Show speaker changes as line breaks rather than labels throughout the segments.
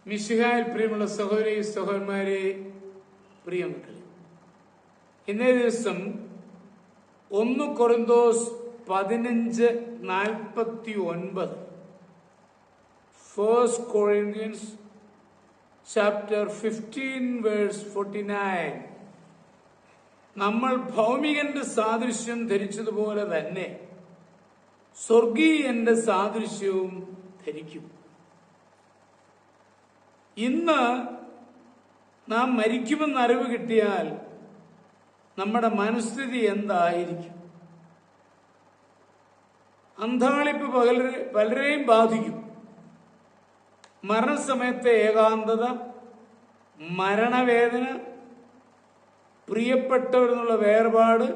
മിശിഹായിൽ പ്രിയമുള്ള സഹോദരി സഹോദരന്മാരെ, പ്രിയമക്കളെ, ഇന്നേ ദിവസം 1 കൊരിന്തോസ് 15:49 1 Corinthians chapter 15 verse 49 നമ്മൾ ഭൗമികന്റെ സാദൃശ്യം ധരിച്ചതുപോലെ തന്നെ സ്വർഗീയന്റെ സാദൃശ്യവും ധരിക്കും. ഇന്ന് നാം മരിക്കുമെന്ന് അറിവ് കിട്ടിയാൽ നമ്മുടെ മനസ്ഥിതി എന്തായിരിക്കും? അന്ധാളിപ്പ് പലരെയും ബാധിക്കും. മരണസമയത്തെ ഏകാന്തത, മരണവേദന, പ്രിയപ്പെട്ടവരെന്നുള്ള വേർപാട്,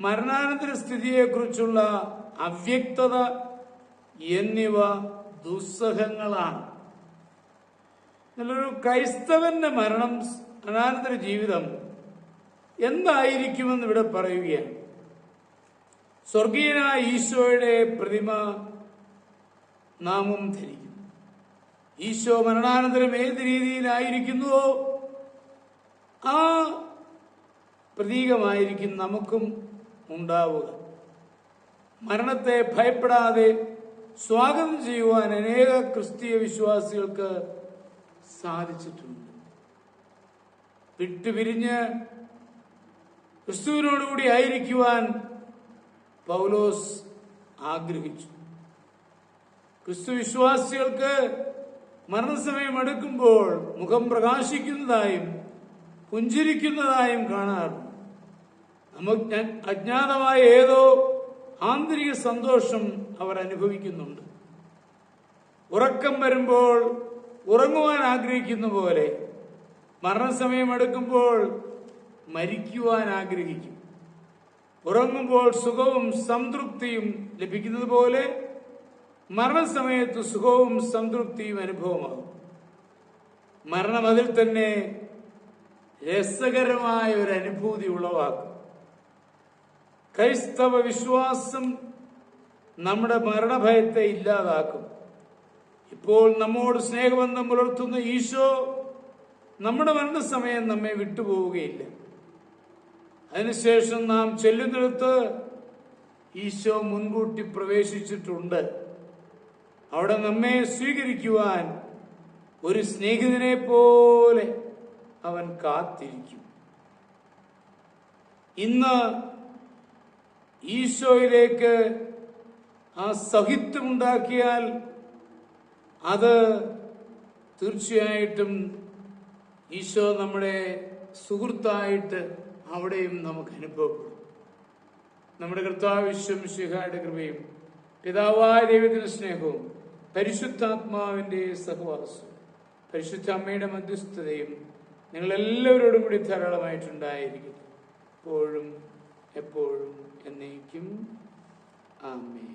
മരണാനന്തര സ്ഥിതിയെക്കുറിച്ചുള്ള അവ്യക്തത എന്നിവ ദുസ്സഹങ്ങളാണ്. നല്ലൊരു ക്രൈസ്തവന്റെ മരണം, അനാനന്തര ജീവിതം എന്തായിരിക്കുമെന്ന് ഇവിടെ പറയുകയാണ്. സ്വർഗീയനായ ഈശോയുടെ പ്രതിമ നാമും ധരിക്കും. ഈശോ മരണാനന്തരം ഏത് രീതിയിലായിരിക്കുന്നുവോ ആ പ്രതീകമായിരിക്കും നമുക്കും ഉണ്ടാവുക. മരണത്തെ ഭയപ്പെടാതെ സ്വാഗതം ചെയ്യുവാൻ അനേക ക്രിസ്തീയ വിശ്വാസികൾക്ക് സാധിച്ചിട്ടുണ്ട്. വിട്ടുപിരിഞ്ഞ് ക്രിസ്തുവിനോടുകൂടി ആയിരിക്കുവാൻ പൗലോസ് ആഗ്രഹിച്ചു. ക്രിസ്തു വിശ്വാസികൾക്ക് മരണസമയം അടുക്കുമ്പോൾ മുഖം പ്രകാശിക്കുന്നതായും പുഞ്ചിരിക്കുന്നതായും കാണാറുണ്ട്. നമുക്ക് അജ്ഞാതമായ ഏതോ ആന്തരിക സന്തോഷം അവർ അനുഭവിക്കുന്നുണ്ട്. ഉറക്കം വരുമ്പോൾ ഉറങ്ങുവാൻ ആഗ്രഹിക്കുന്ന പോലെ മരണസമയം എടുക്കുമ്പോൾ മരിക്കുവാൻ ആഗ്രഹിക്കും. ഉറങ്ങുമ്പോൾ സുഖവും സംതൃപ്തിയും ലഭിക്കുന്നത് പോലെ മരണസമയത്ത് സുഖവും സംതൃപ്തിയും അനുഭവമാകും. മരണം അതിൽ തന്നെ രസകരമായ ഒരു അനുഭൂതി ഉളവാക്കും. ക്രൈസ്തവ വിശ്വാസം നമ്മുടെ മരണഭയത്തെ ഇല്ലാതാക്കും. ഇപ്പോൾ നമ്മോട് സ്നേഹബന്ധം പുലർത്തുന്ന ഈശോ നമ്മുടെ മരണസമയം നമ്മെ വിട്ടുപോവുകയില്ല. അതിനുശേഷം നാം ചെല്ലുന്നിടത്ത് ഈശോ മുൻകൂട്ടി പ്രവേശിച്ചിട്ടുണ്ട്. അവിടെ നമ്മെ സ്വീകരിക്കുവാൻ ഒരു സ്നേഹിതനെ പോലെ അവൻ കാത്തിരിക്കും. ഇന്ന് ഈശോയിലേക്ക് ആ സഹിത്വമുണ്ടാക്കിയാൽ അത് തീർച്ചയായിട്ടും ഈശോ നമ്മുടെ സുഹൃത്തായിട്ട് അവിടെയും നമുക്ക് അനുഭവപ്പെടും. നമ്മുടെ കർത്താവ് മിശിഹായുടെ കൃപയും പിതാവായ ദൈവത്തിന്റെ സ്നേഹവും പരിശുദ്ധാത്മാവിന്റെ സഹവാസവും പരിശുദ്ധ അമ്മയുടെ മധ്യസ്ഥതയും നിങ്ങളെല്ലാവരോടും കൂടി ധാരാളമായിട്ടുണ്ടായിരിക്കും, എപ്പോഴും എപ്പോഴും എന്നേക്കും. ആമേൻ.